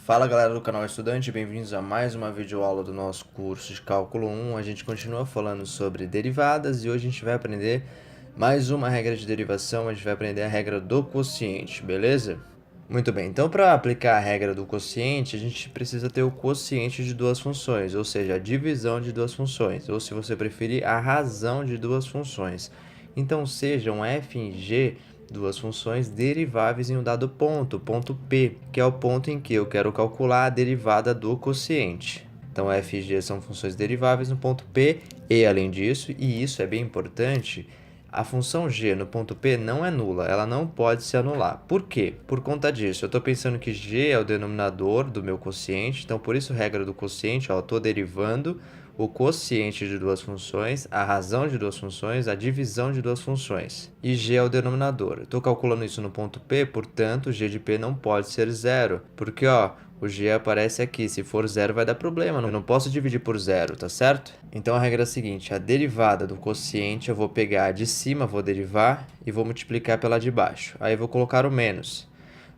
Fala galera do canal Estudante, bem-vindos a mais uma videoaula do nosso curso de Cálculo 1. A gente continua falando sobre derivadas e hoje a gente vai aprender mais uma regra de derivação. A gente vai aprender a regra do quociente, beleza? Muito bem, então para aplicar a regra do quociente, a gente precisa ter o quociente de duas funções, ou seja, a divisão de duas funções, ou se você preferir, a razão de duas funções. Então sejam f e g duas funções deriváveis em um dado ponto, ponto P, que é o ponto em que eu quero calcular a derivada do quociente. Então, f e g são funções deriváveis no ponto P e, além disso, e isso é bem importante, a função g no ponto P não é nula, ela não pode se anular. Por quê? Por conta disso, eu estou pensando que g é o denominador do meu quociente, então por isso regra do quociente, eu estou derivando o quociente de duas funções, a razão de duas funções, a divisão de duas funções. E g é o denominador. Estou calculando isso no ponto P, portanto, g de P não pode ser zero, porque o g aparece aqui. Se for zero vai dar problema, eu não posso dividir por zero, tá certo? Então a regra é a seguinte, a derivada do quociente eu vou pegar a de cima, vou derivar e vou multiplicar pela de baixo. Aí eu vou colocar o menos.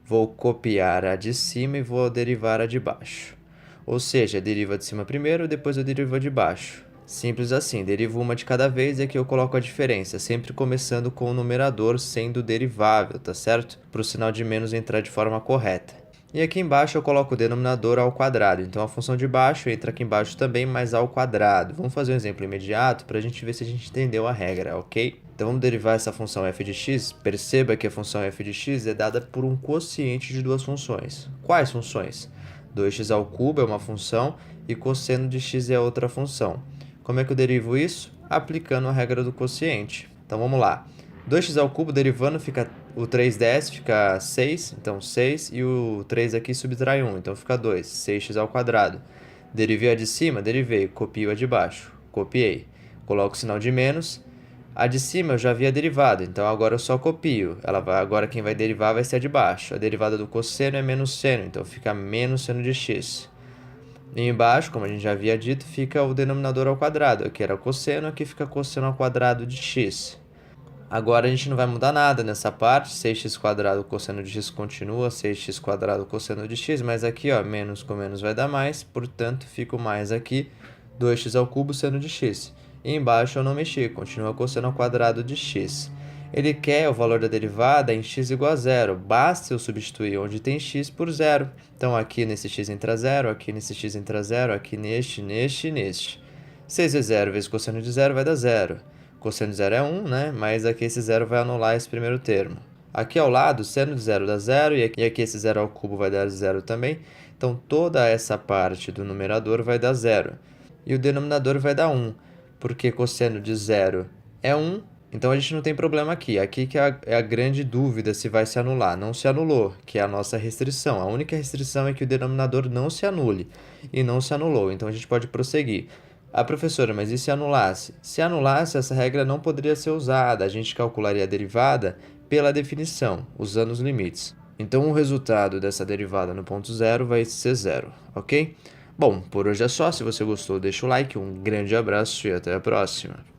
Vou copiar a de cima e vou derivar a de baixo. Ou seja, deriva de cima primeiro, depois eu derivo a de baixo. Simples assim, derivo uma de cada vez e aqui eu coloco a diferença, sempre começando com o numerador sendo derivável, tá certo? Para o sinal de menos entrar de forma correta. E aqui embaixo eu coloco o denominador ao quadrado, então a função de baixo entra aqui embaixo também, mas ao quadrado. Vamos fazer um exemplo imediato para a gente ver se a gente entendeu a regra, ok? Então vamos derivar essa função f de x. Perceba que a função f de x é dada por um quociente de duas funções. Quais funções? 2x ao cubo é uma função e cosseno de x é outra função. Como é que eu derivo isso? Aplicando a regra do quociente. Então vamos lá. 2x ao cubo derivando, fica o 3ds fica 6, então 6, e o 3 aqui subtrai 1, então fica 2, 6x ao quadrado. Derivei a de cima, derivei, copio a de baixo, copiei. Coloco o sinal de menos. A de cima eu já havia derivado, então agora eu só copio. Agora quem vai derivar vai ser a de baixo. A derivada do cosseno é menos seno, então fica menos seno de x. E embaixo, como a gente já havia dito, fica o denominador ao quadrado. Aqui era cosseno, aqui fica cosseno ao quadrado de x. Agora a gente não vai mudar nada nessa parte. 6x² cosseno de x continua, 6x² cosseno de x, mas aqui, menos com menos vai dar mais, portanto fica o mais aqui, 2x ao cubo seno de x. E embaixo eu não mexi, continua cosseno ao quadrado de x. Ele quer o valor da derivada em x igual a zero. Basta eu substituir onde tem x por zero. Então aqui nesse x entra zero, aqui nesse x entra zero, aqui neste e neste. 6 vezes 0 vezes cosseno de zero vai dar zero. Cosseno de zero é 1, né? Mas aqui esse zero vai anular esse primeiro termo. Aqui ao lado, seno de zero dá zero, e aqui esse zero ao cubo vai dar zero também. Então toda essa parte do numerador vai dar zero. E o denominador vai dar 1. Porque cosseno de zero é 1, então a gente não tem problema aqui. Aqui que é a grande dúvida se vai se anular. Não se anulou, que é a nossa restrição. A única restrição é que o denominador não se anule. E não se anulou, então a gente pode prosseguir. Ah, professora, mas e se anulasse? Se anulasse, essa regra não poderia ser usada. A gente calcularia a derivada pela definição, usando os limites. Então o resultado dessa derivada no ponto zero vai ser zero, ok? Bom, por hoje é só. Se você gostou, deixa o like, um grande abraço e até a próxima.